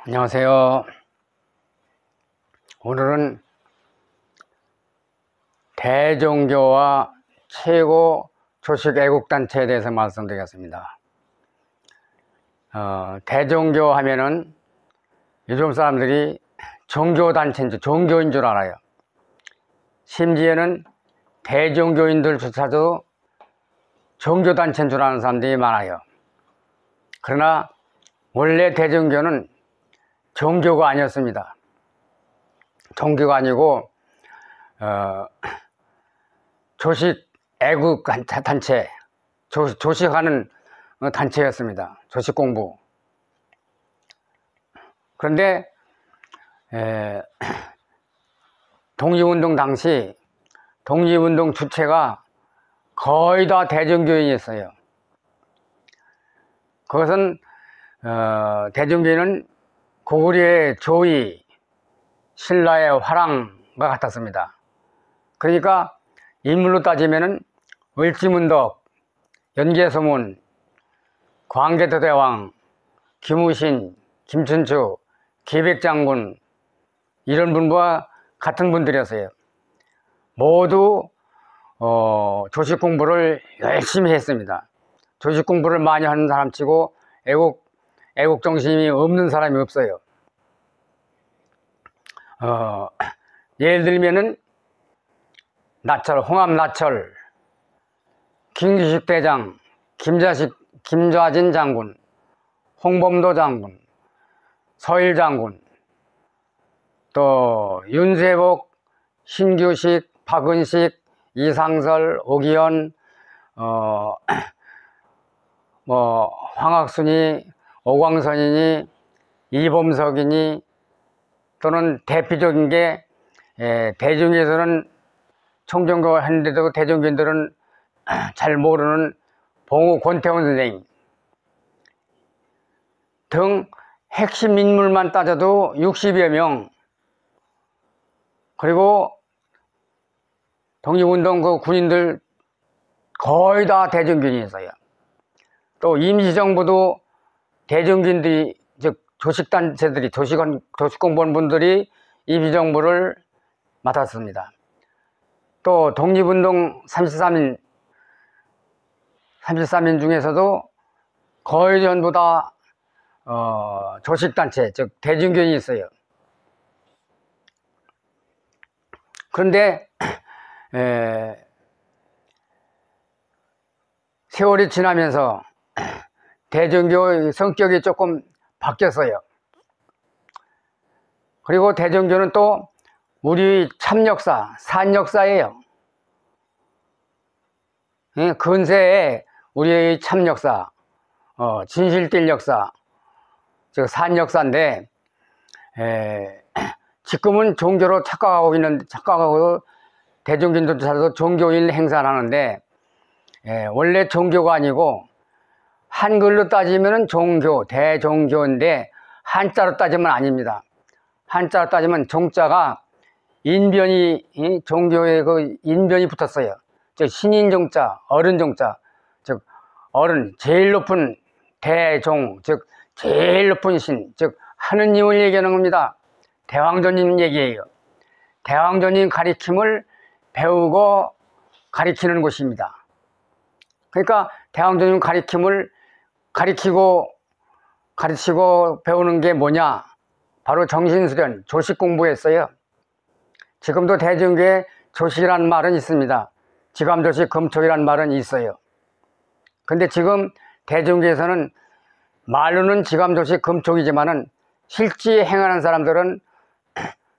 안녕하세요. 오늘은 대종교와 최고 조직 애국단체에 대해서 말씀드리겠습니다. 대종교 하면은 요즘 사람들이 종교인 줄 알아요. 심지어는 대종교인들조차도 종교단체인 줄 아는 사람들이 많아요. 그러나 원래 대종교는 종교가 아니었습니다. 종교가 아니고 조직 애국 단체, 조직하는 단체였습니다. 조직 공부. 그런데 독립운동 당시 독립운동 주체가 거의 다 대종교인이었어요. 그것은 대종교인은 고구려의 조이, 신라의 화랑과 같았습니다. 그러니까 인물로 따지면은 을지문덕, 연개소문, 광개토대왕, 김우신, 김춘추, 계백장군 이런 분과 같은 분들이었어요. 모두 조직 공부를 열심히 했습니다. 조직 공부를 많이 하는 사람치고 애국 정신이 없는 사람이 없어요. 예를 들면은 홍합 나철, 김규식 대장, 김좌진 장군, 홍범도 장군, 서일 장군, 또 윤세복, 신규식, 박은식, 이상설, 오기현, 황학순이, 오광선이니, 이범석이니, 또는 대표적인 게 대종에서는 총정교를 했는데도 대종교인들은 잘 모르는 봉우 권태원 선생님 등 핵심 인물만 따져도 60여 명, 그리고 독립운동 그 군인들 거의 다 대종교인이었어요. 또 임시정부도 대종교인들이, 즉 조직단체들이, 조직공무원 분들이 임시정부를 맡았습니다. 또 독립운동 33인 중에서도 거의 전부 다 조직단체, 즉 대종교인이 있어요. 그런데 세월이 지나면서 대종교의 성격이 조금 바뀌었어요. 그리고 대종교는 또 우리 참역사, 산역사예요. 근세에 우리의 참역사, 진실될 역사, 즉 산역사인데 지금은 종교로 착각하고 대종교인들도 종교인 행사를 하는데 원래 종교가 아니고 한글로 따지면 종교, 대종교인데 한자로 따지면 아닙니다. 한자로 따지면 종자가 인변이, 종교에 그 인변이 붙었어요. 즉 신인종자, 어른종자, 즉 어른, 제일 높은 대종, 즉 제일 높은 신, 즉 하느님을 얘기하는 겁니다. 대왕조님 얘기예요. 대왕조님 가리킴을 배우고 가리키는 곳입니다. 그러니까 대왕조님 가리킴을 가르치고 배우는 게 뭐냐? 바로 정신수련, 조식 공부였어요. 지금도 대종교에 조식이라는 말은 있습니다. 지감조식, 금촉이라는 말은 있어요. 근데 지금 대종교에서는 말로는 지감조식, 금촉이지만은 실제 행하는 사람들은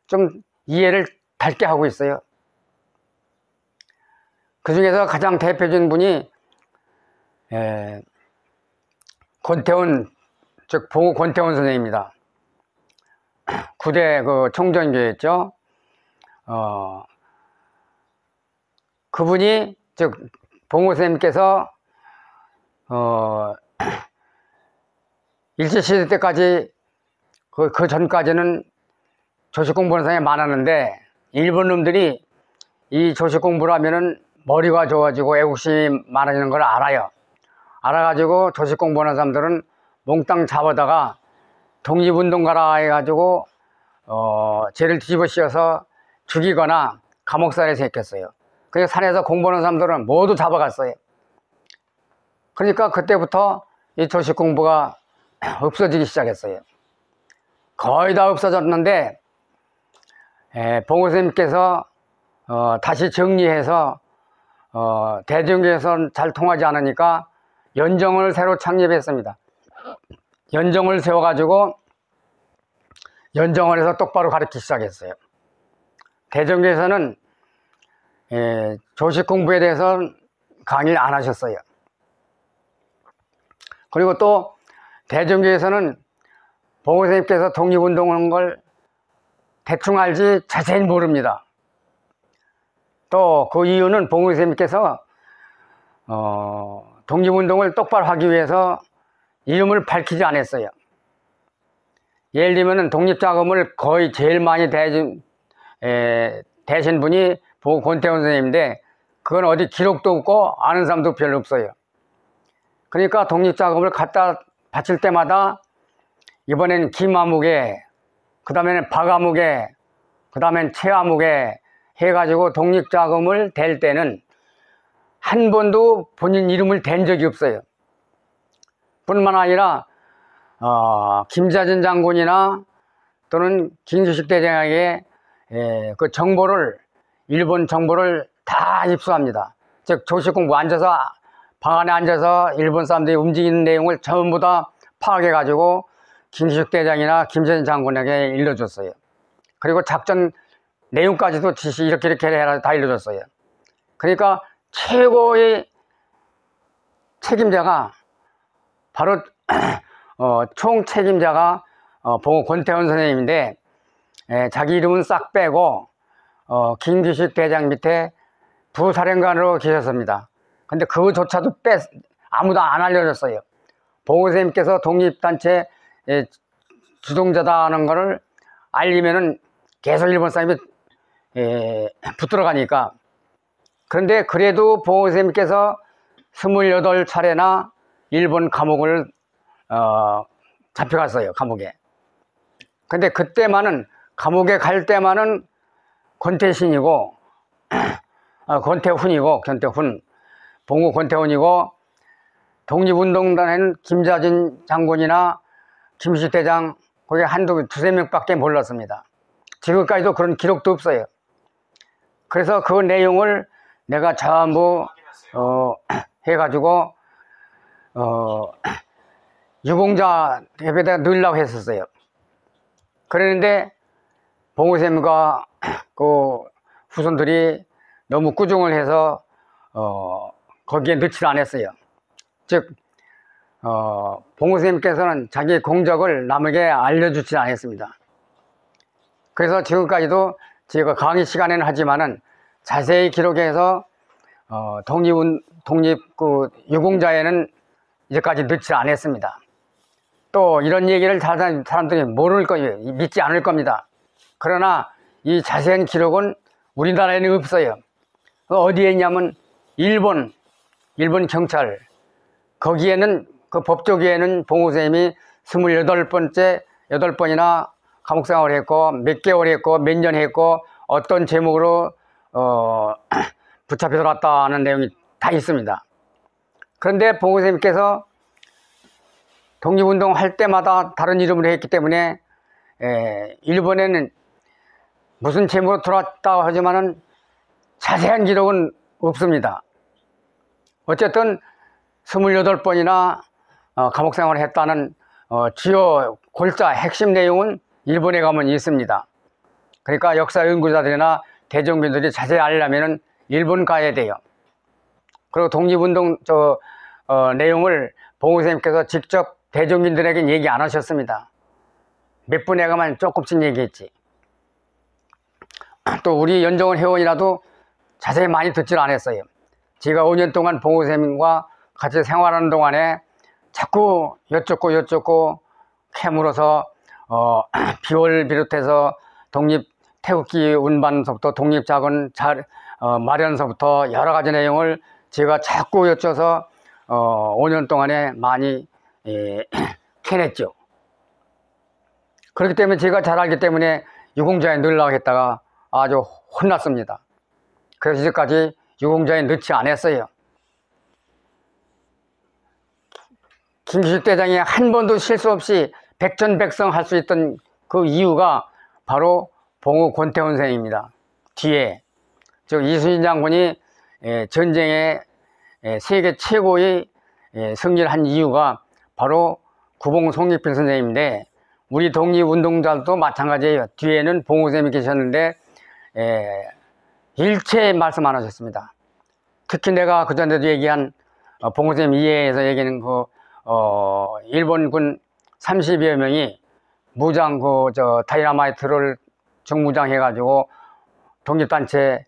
좀 이해를 닳게 하고 있어요. 그 중에서 가장 대표적인 분이 권태원, 즉 봉우 권태원 선생입니다. 9대 그 총전교였죠. 그분이, 즉 봉우 선생님께서 일제시대 때까지 그 전까지는 조식 공부하는 사람이 많았는데 일본 놈들이 이 조식 공부를 하면은 머리가 좋아지고 애국심이 많아지는 걸 알아요. 알아가지고 조식 공부하는 사람들은 몽땅 잡아다가 독립운동가라 해가지고 죄를 뒤집어 씌워서 죽이거나 감옥살이에 새겼어요. 그래서 산에서 공부하는 사람들은 모두 잡아갔어요. 그러니까 그때부터 이 조식 공부가 없어지기 시작했어요. 거의 다 없어졌는데 봉호 선생님께서 다시 정리해서 대중교회에서는 잘 통하지 않으니까 연정을 새로 창립했습니다. 연정을 세워가지고 연정원에서 똑바로 가르치기 시작했어요. 대전교에서는 조식 공부에 대해서 강의를 안 하셨어요. 그리고 또 대전교에서는 봉호 선생님께서 독립운동하는 걸 대충 알지 자세히 모릅니다. 또 그 이유는 봉호 선생님께서 독립운동을 똑바로 하기 위해서 이름을 밝히지 않았어요. 예를 들면 독립자금을 거의 제일 많이 대신 분이 권태원 선생님인데 그건 어디 기록도 없고 아는 사람도 별로 없어요. 그러니까 독립자금을 갖다 바칠 때마다 이번에는 김아무개, 그 다음에는 박아무개, 그 다음엔 최아무개 해가지고 독립자금을 댈 때는 한 번도 본인 이름을 댄 적이 없어요. 뿐만 아니라 김자진 장군이나 또는 김규식 대장에게 그 정보를 일본 정보를 다 입수합니다. 즉 조식공부 앉아서 방 안에 앉아서 일본 사람들이 움직이는 내용을 전부 다 파악해 가지고 김규식 대장이나 김자진 장군에게 일러줬어요. 그리고 작전 내용까지도 지시 이렇게 해라 다 일러줬어요. 그러니까 최고의 책임자가 바로 총 책임자가 권태원 선생님인데 자기 이름은 싹 빼고 김규식 대장 밑에 부사령관으로 계셨습니다. 근데 그거조차도 아무도 안 알려줬어요. 봉호 선생님께서 독립단체 주동자다는 것을 알리면은 계속 일본 사람이 붙들어 가니까. 그런데 그래도 봉호 선생님께서 28차례나 일본 감옥을 잡혀갔어요. 감옥에. 근데 그때만은 감옥에 갈 때만은 권태신이고 권태훈이고 봉호 권태훈이고 독립운동단에는 김자진 장군이나 김식 대장 거기 두세 명밖에 몰랐습니다. 지금까지도 그런 기록도 없어요. 그래서 그 내용을 내가 전부 해가지고 유공자 협회에다 넣으려고 했었어요. 그랬는데 봉호쌤과 그 후손들이 너무 꾸중을 해서 거기에 넣지 않았어요. 즉 봉호쌤께서는 자기 공적을 남에게 알려주지 않았습니다. 그래서 지금까지도 제가 강의 시간에는 하지만은 자세히 기록해서 유공자에는 이제까지 넣지 않았습니다. 또 이런 얘기를 사람들이 모를 거예요. 믿지 않을 겁니다. 그러나 이 자세한 기록은 우리나라에는 없어요. 어디에 있냐면 일본 경찰 거기에는 그 법조계에는 봉호 선생님이 8번이나 감옥 생활을 했고 몇 개월 했고 몇 년 했고 어떤 제목으로 붙잡혀 들어왔다는 내용이 다 있습니다. 그런데 봉호 선생님께서 독립운동 할 때마다 다른 이름으로 했기 때문에 일본에는 무슨 제목으로 들어왔다고 하지만은 자세한 기록은 없습니다. 어쨌든 28번이나 감옥 생활을 했다는 주요 골자 핵심 내용은 일본에 가면 있습니다. 그러니까 역사 연구자들이나 대중들이 자세히 알려면 일본 가야 돼요. 그리고 독립운동 내용을 봉호 선생님께서 직접 대중민들에게 얘기 안 하셨습니다. 몇 분에 가만 조금씩 얘기했지. 또 우리 연정원 회원이라도 자세히 많이 듣질 않았어요. 제가 5년 동안 봉호 선생님과 같이 생활하는 동안에 자꾸 여쭙고 캐물어서 비월 비롯해서 태극기 운반서부터 독립자금 마련서부터 여러 가지 내용을 제가 자꾸 여쭤서 5년 동안에 많이 캐냈죠. 그렇기 때문에 제가 잘 알기 때문에 유공자에 넣으려고 했다가 아주 혼났습니다. 그래서 이제까지 유공자에 넣지 않았어요. 김규식 대장이 한 번도 실수 없이 백전백승 할 수 있던 그 이유가 바로 봉우 권태훈 선생입니다. 뒤에 즉 이순신 장군이 전쟁에 세계 최고의 승리를 한 이유가 바로 구봉 송익필 선생님인데, 우리 독립운동자도 마찬가지예요. 뒤에는 봉우 선생님이 계셨는데 일체 말씀 안 하셨습니다. 특히 내가 그전에도 얘기한 봉우 선생님 이해에서 얘기하는 일본군 30여 명이 무장 다이나마이트를 정무장해가지고 독립단체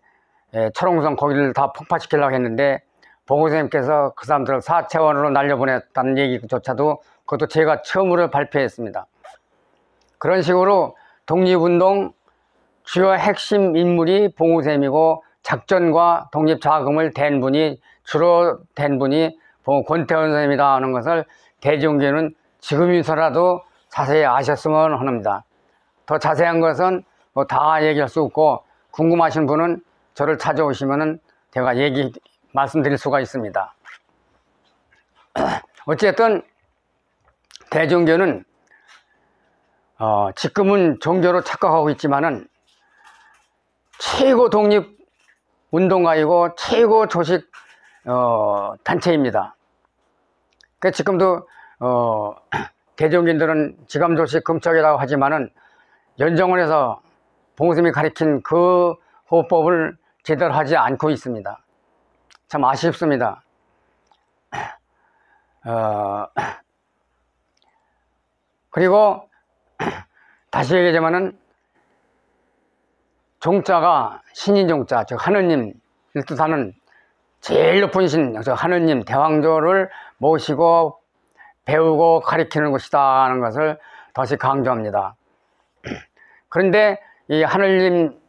철옹성 거기를 다 폭파시키려고 했는데 봉우 선생님께서 그 사람들을 4차원으로 날려보냈다는 얘기조차도 그것도 제가 처음으로 발표했습니다. 그런 식으로 독립운동 주요 핵심 인물이 봉우 선생님이고, 작전과 독립자금을 주로 댄 분이 봉우 권태훈 선생님이다 하는 것을 대중교는 지금이서라도 자세히 아셨으면 합니다. 더 자세한 것은 다 얘기할 수 없고, 궁금하신 분은 저를 찾아오시면은 제가 말씀드릴 수가 있습니다. 어쨌든 대종교는 지금은 종교로 착각하고 있지만은 최고 독립운동가이고 최고 조직 단체입니다. 그 지금도 대종교인들은 지감조식 금척이라고 하지만은 연정원에서 봉우 선생님이 가르친 그 호법을 제대로 하지 않고 있습니다. 참 아쉽습니다. 그리고 다시 얘기하자면은 종자가 신인종자, 즉 하느님을 뜻하는 제일 높은 신, 하느님 대왕조를 모시고 배우고 가르치는 것이다 하는 것을 다시 강조합니다. 그런데 이 하느님인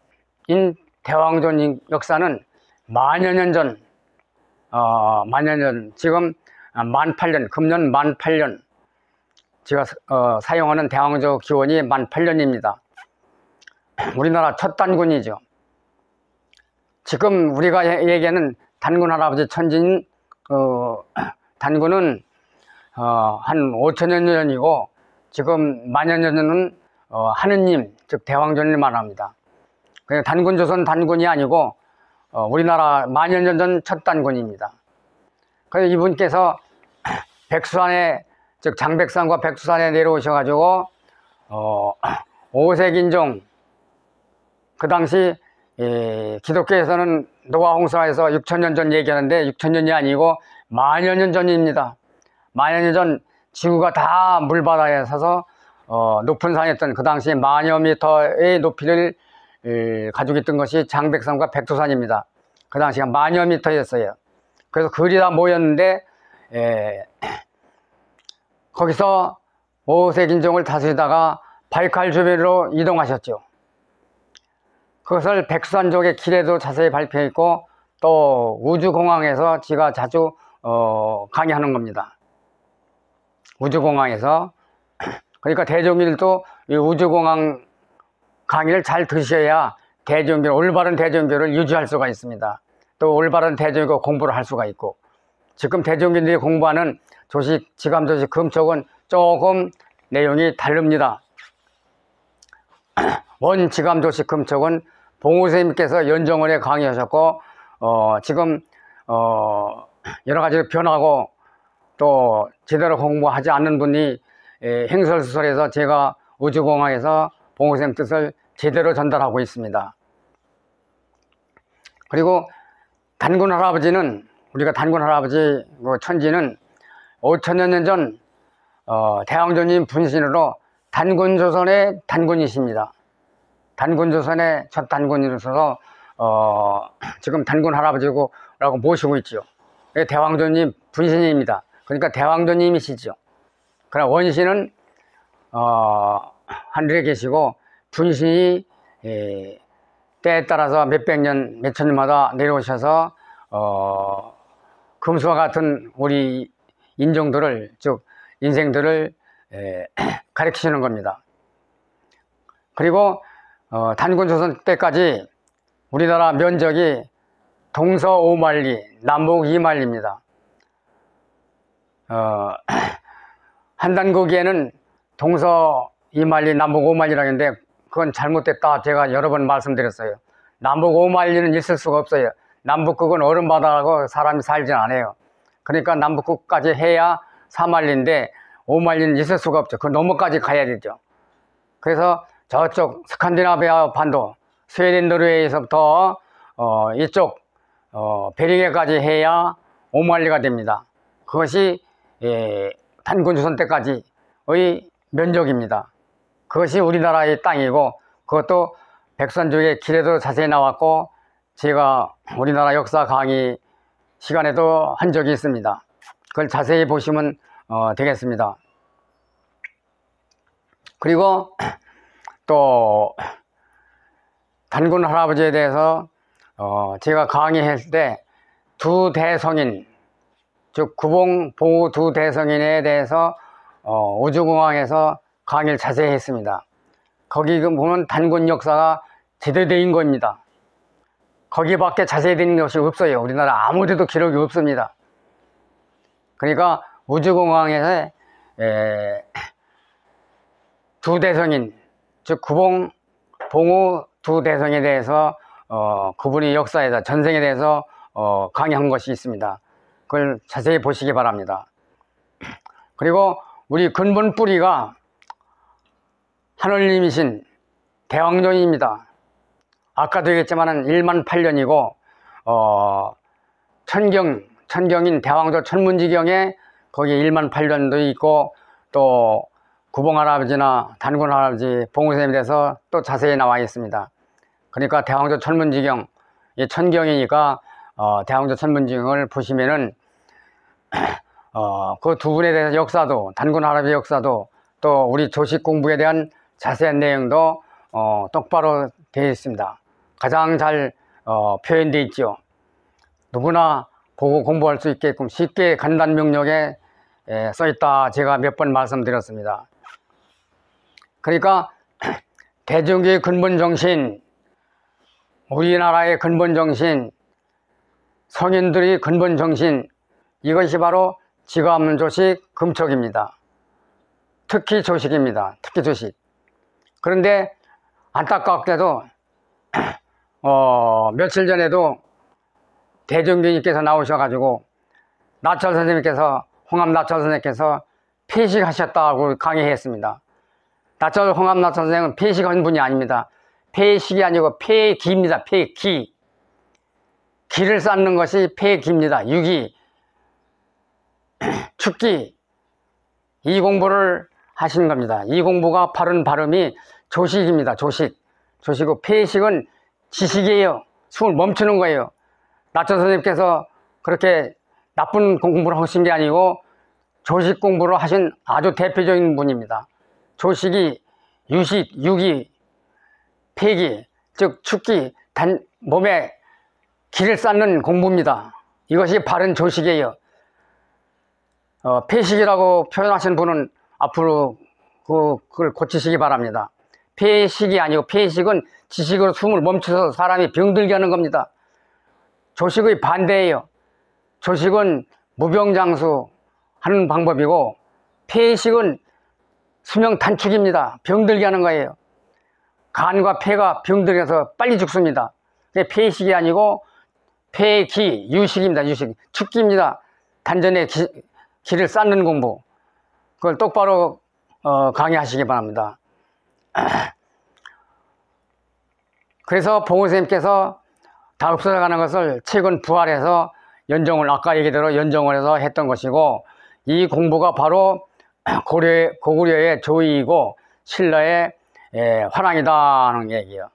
대왕조 역사는 만여년 전, 지금 18,000년, 금년 18,000년, 제가 사용하는 대왕조 기원이 18,000년입니다. 우리나라 첫 단군이죠. 지금 우리가 얘기하는 단군 할아버지 천진 단군은 한 5,000여 년이고, 지금 만여년 전은 하느님, 즉 대왕조를 말합니다. 그냥 단군조선 단군이 아니고 우리나라 만여년 전 첫 단군입니다. 그래서 이분께서 백수산에, 즉 장백산과 백수산에 내려오셔가지고 오색인종, 그 당시 기독교에서는 노아홍수에서 6,000년 전 얘기하는데 6,000년이 아니고 만여년 전입니다. 만여년 전 지구가 다 물바다에 서서 높은 산이었던, 그 당시 만여 미터의 높이를 가지고 있던 것이 장백산과 백두산입니다. 그 당시가 만여 미터였어요. 그래서 그리 다 모였는데 거기서 오색인종을 다스리다가 바이칼 주변으로 이동하셨죠. 그것을 백수산족의 길에도 자세히 발표했고, 또 우주공항에서 제가 자주 강의하는 겁니다. 우주공항에서. 그러니까 대종교들도 이 우주공항 강의를 잘 들으셔야 대종교, 올바른 대종교를 유지할 수가 있습니다. 또 올바른 대종교 공부를 할 수가 있고, 지금 대종교들이 공부하는 조식, 지감조식, 금촉은 조금 내용이 다릅니다. 원 지감조식 금촉은 봉우 선생님께서 연정원에 강의하셨고, 지금 여러 가지로 변하고 또 제대로 공부하지 않는 분이 행설수설해서 제가 우주공항에서 봉우 선생님 뜻을 제대로 전달하고 있습니다. 그리고 단군 할아버지는, 우리가 단군 할아버지 천지는 5,000여 년 전 대왕조님 분신으로 단군조선의 단군이십니다. 단군조선의 첫 단군이로서 지금 단군 할아버지라고 모시고 있죠. 대왕조님 분신입니다. 그러니까 대왕조님이시죠. 그러나 원신은 하늘에 계시고, 분신이 때에 따라서 몇백 년, 몇천 년마다 내려오셔서 금수와 같은 우리 인종들을, 즉 인생들을 가르치시는 겁니다. 그리고 단군 조선 때까지 우리나라 면적이 동서 5만리, 남북 2만리입니다. 한단거기에는 동서 2만리, 남북 5만리라고 했는데 그건 잘못됐다 제가 여러 번 말씀드렸어요. 남북 5만리는 있을 수가 없어요. 남북극은 얼음바다하고 사람이 살진 않아요. 그러니까 남북극까지 해야 4만리인데 5만리는 있을 수가 없죠. 그 너머까지 가야 되죠. 그래서 저쪽 스칸디나비아 반도, 스웨덴, 노르웨이에서부터 이쪽 베링해까지 해야 5만리가 됩니다. 그것이 단군조선 때까지의 면적입니다. 그것이 우리나라의 땅이고 그것도 백선조의 길에도 자세히 나왔고 제가 우리나라 역사 강의 시간에도 한 적이 있습니다. 그걸 자세히 보시면 되겠습니다. 그리고 또 단군 할아버지에 대해서 제가 강의했을 때 두 대성인, 즉 구봉, 봉우 두 대성인에 대해서 우주공항에서 강의를 자세히 했습니다. 거기 보면 단군 역사가 제대로 된 겁니다. 거기밖에 자세히 된 것이 없어요. 우리나라 아무데도 기록이 없습니다. 그러니까 우주공항에서 두 대성인, 즉 구봉, 봉우 두 대성에 대해서 그분이 역사에서 전생에 대해서 강의한 것이 있습니다. 그걸 자세히 보시기 바랍니다. 그리고 우리 근본 뿌리가 하늘님이신 대왕존입니다. 아까도 얘기했지만 1만 8년이고 천경인 대왕조 천문지경에 거기 1만 8년도 있고 또 구봉할아버지나 단군할아버지 봉우쌤에 대해서 또 자세히 나와 있습니다. 그러니까 대왕조 천문지경, 이 천경이니까 대왕조 천문지경을 보시면은 그 두 분에 대해서 역사도, 단군할아버지 역사도 또 우리 조식 공부에 대한 자세한 내용도 똑바로 되어 있습니다. 가장 잘 표현되어 있죠. 누구나 보고 공부할 수 있게끔 쉽게 간단 명령에 써있다 제가 몇 번 말씀드렸습니다. 그러니까 대중교의 근본정신, 우리나라의 근본정신, 성인들의 근본정신, 이것이 바로 지감조식 금촉입니다. 특히 조식입니다. 특히 조식. 그런데 안타깝게도 며칠 전에도 대종교님께서 나오셔가지고 나철 선생님께서, 홍합 나철 선생님께서 폐식하셨다고 강의했습니다. 홍합 나철 선생님은 폐식한 분이 아닙니다. 폐식이 아니고 폐기입니다. 폐기. 기를 쌓는 것이 폐기입니다. 유기, 축기, 이 공부를 하신 겁니다. 이 공부가 바른 발음이 조식입니다. 조식이고 폐식은 지식이에요. 숨을 멈추는 거예요. 나철 선생님께서 그렇게 나쁜 공부를 하신 게 아니고 조식 공부를 하신 아주 대표적인 분입니다. 조식이 유식, 유기, 폐기, 즉 축기, 몸에 기를 쌓는 공부입니다. 이것이 바른 조식이에요. 폐식이라고 표현하신 분은 앞으로 그걸 고치시기 바랍니다. 폐식이 아니고 폐식은 지식으로 숨을 멈춰서 사람이 병들게 하는 겁니다. 조식의 반대예요. 조식은 무병장수 하는 방법이고 폐식은 수명 단축입니다. 병들게 하는 거예요. 간과 폐가 병들어서 빨리 죽습니다. 폐식이 아니고 폐기, 유식입니다. 유식, 축기입니다. 단전에 기를 쌓는 공부, 그걸 똑바로 강의하시기 바랍니다. 그래서 봉우선생님께서 다 없어져가는 것을 최근 부활해서 연정을, 아까 얘기대로 연정을 해서 했던 것이고, 이 공부가 바로 고구려의 조이이고 신라의 화랑이다 하는 얘기예요.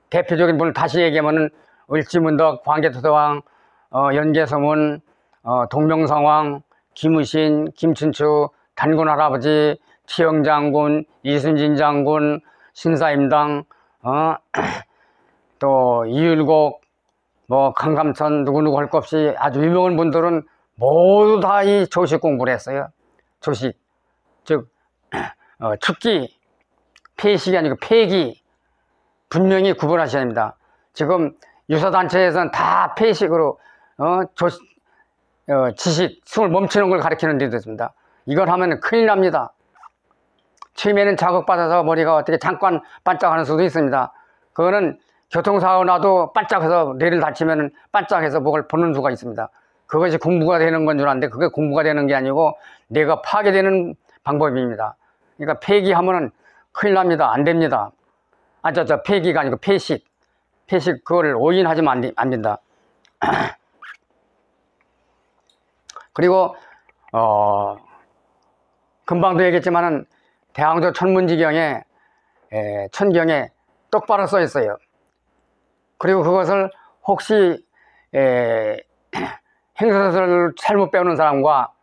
대표적인 분을 다시 얘기하면 을지문덕, 광개토대왕, 연개서문, 동명성왕, 김의신, 김춘추, 단군할아버지, 치영장군, 이순신 장군, 신사임당, 또 이율곡, 강감천, 누구누구 할 것 없이 아주 유명한 분들은 모두 다 이 조식 공부를 했어요. 조식, 즉 축기, 폐식이 아니고 폐기, 분명히 구분하셔야 합니다. 지금 유사단체에서는 다 폐식으로 지식, 숨을 멈추는 걸 가리키는 데도 있습니다. 이걸 하면 큰일 납니다. 처음에는 자극받아서 머리가 어떻게 잠깐 반짝하는 수도 있습니다. 그거는 교통사고 나도 반짝해서 뇌를 다치면 반짝해서 목을 보는 수가 있습니다. 그것이 공부가 되는 건 줄 알았는데 그게 공부가 되는 게 아니고 뇌가 파괴되는 방법입니다. 그러니까 폐기하면은 큰일 납니다. 안 됩니다. 폐기가 아니고 폐식. 폐식 그거를 오인하지면 안 된다. 그리고 금방도 얘기했지만은 대항조 천문지경에 천경에 똑바로 써 있어요. 그리고 그것을 혹시 행서를 잘못 배우는 사람과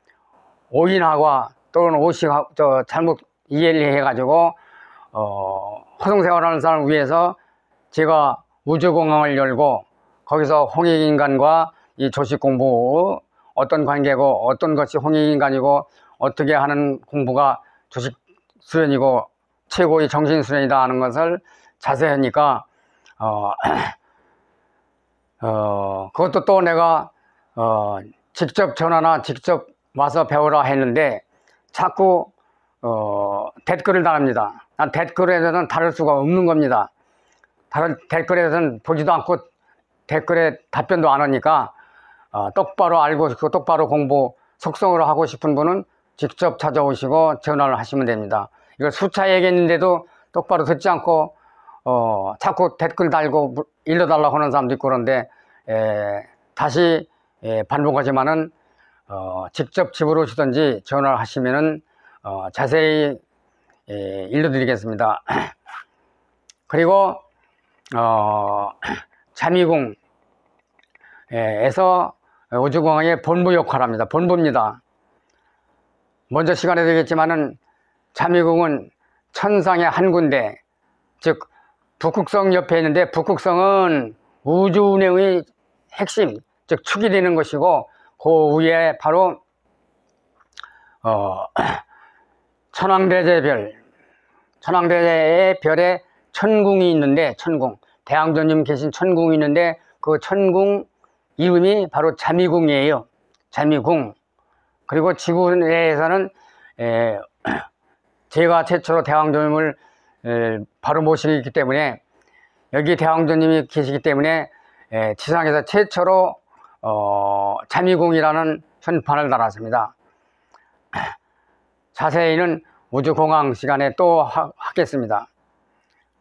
오인하고 또는 오식하고 잘못 이해를 해가지고 허송생활하는 사람을 위해서 제가 우주공항을 열고 거기서 홍익인간과 이 조식공부 어떤 관계고 어떤 것이 홍익인간이고 어떻게 하는 공부가 조식수련이고 최고의 정신수련이다 하는 것을 자세히 하니까 그것도 또 내가 직접 전화나 직접 와서 배우라 했는데 자꾸 댓글을 달합니다. 난 댓글에 대해서는 다를 수가 없는 겁니다. 댓글에 대해서는 보지도 않고 댓글에 답변도 안 하니까 똑바로 알고 싶고 똑바로 공부 속성으로 하고 싶은 분은 직접 찾아오시고 전화를 하시면 됩니다. 이거 수차 얘기했는데도 똑바로 듣지 않고 자꾸 댓글 달고 일러달라고 하는 사람도 있고 그런데 다시 반복하지만은 직접 집으로 오시든지 전화를 하시면은 자세히 일러드리겠습니다. 그리고 잠이궁에서 우주공항의 본부 역할을 합니다. 본부입니다. 먼저 시간에 되겠지만은 잠이궁은 천상의 한 군데, 즉 북극성 옆에 있는데 북극성은 우주 운행의 핵심, 즉 축이 되는 것이고 그 위에 바로 천왕대제의 별에 천궁이 있는데 대항조님 계신 천궁이 있는데 그 천궁 이름이 바로 잠이궁이에요. 잠이궁. 그리고 지구 내에서는 제가 최초로 대항조님을 바로 모시기 때문에 여기 대항조님이 계시기 때문에 지상에서 최초로 잠이궁이라는 현판을 달았습니다. 자세히는 우주공항 시간에 또 하겠습니다.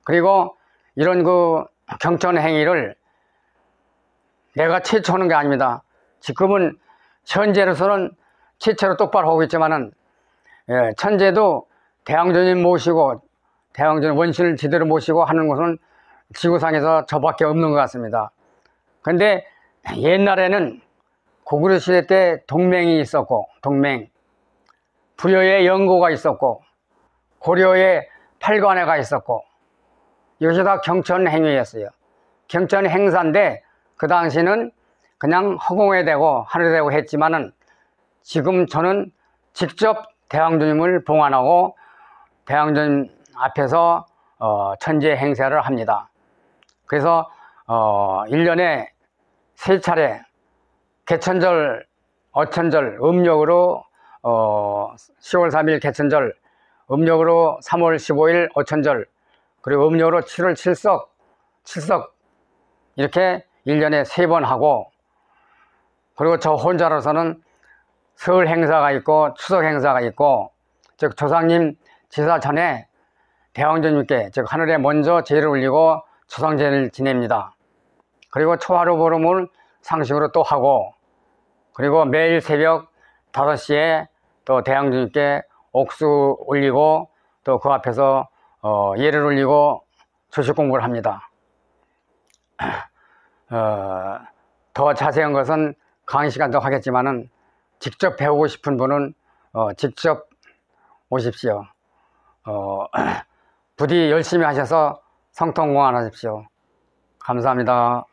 그리고 이런 그 경천 행위를 내가 최초 하는 게 아닙니다. 지금은 현재로서는 최초로 똑바로 하고 있지만은 천재도 대항조님 모시고 대항조님 원신을 제대로 모시고 하는 것은 지구상에서 저밖에 없는 것 같습니다. 근데 옛날에는 고구려 시대 때 동맹이 있었고 부여에 영고가 있었고 고려에 팔관회가 있었고 이것이 다 경천 행위였어요. 경천 행사인데 그 당시는 그냥 허공에 대고 하늘에 대고 했지만은 지금 저는 직접 대항조님을 봉안하고 대항조님 앞에서 천재 행사를 합니다. 그래서 1년에 3차례 개천절, 어천절, 음력으로 10월 3일 개천절, 음력으로 3월 15일 어천절, 그리고 음력으로 7월 7석 이렇게 1년에 3번 하고, 그리고 저 혼자로서는 설 행사가 있고 추석 행사가 있고, 즉 조상님 제사 전에 대왕조님께 즉 하늘에 먼저 제를 올리고 조상제를 지냅니다. 그리고 초하루 보름을 상식으로 또 하고, 그리고 매일 새벽 5시에 또 대왕조님께 옥수 올리고 또 그 앞에서 예를 올리고 조식 공부를 합니다. 더 자세한 것은 강의 시간도 하겠지만은 직접 배우고 싶은 분은 직접 오십시오. 부디 열심히 하셔서 성통공안 하십시오. 감사합니다.